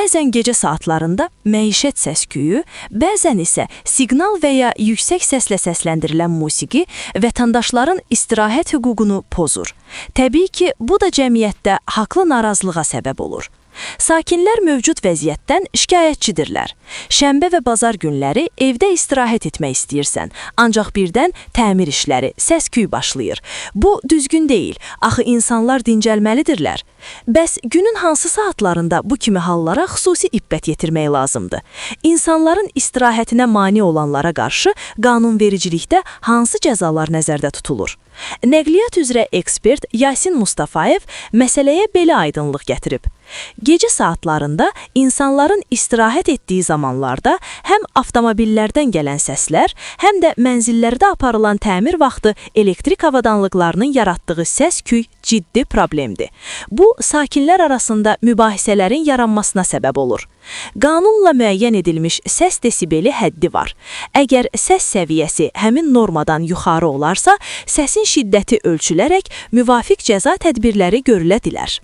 Bəzən gecə saatlarında məişət səs-küyü, bəzən isə siqnal və ya yüksək səslə səsləndirilən musiqi vətəndaşların istirahət hüququnu pozur. Təbii ki, bu da cəmiyyətdə haqlı narazılığa səbəb olur. Sakinlər mövcud vəziyyətdən şikayətçidirlər. Şənbə və bazar günləri evdə istirahət etmək istəyirsən, ancaq birdən təmir işləri, səs-küy başlayır. Bu düzgün deyil, axı insanlar dincəlməlidirlər. Bəs günün hansı saatlarında bu kimi hallara xüsusi ibbət yetirmək lazımdır? İnsanların istirahətinə mane olanlara qarşı qanunvericilikdə hansı cəzalar nəzərdə tutulur? Nəqliyyat üzrə ekspert Yasin Mustafayev məsələyə belə aydınlıq gətirib. Gecə saatlarında insanların istirahət etdiyi zamanlarda həm avtomobillərdən gələn səslər, həm də mənzillərdə aparılan təmir vaxtı elektrik avadanlıqlarının yaratdığı səs-küy ciddi problemdir. Bu, sakinlər arasında mübahisələrin yaranmasına səbəb olur. Qanunla müəyyən edilmiş səs desibeli həddi var. Əgər səs səviyyəsi həmin normadan yuxarı olarsa, səsin şiddəti ölçülərək müvafiq cəza tədbirləri görülə bilər.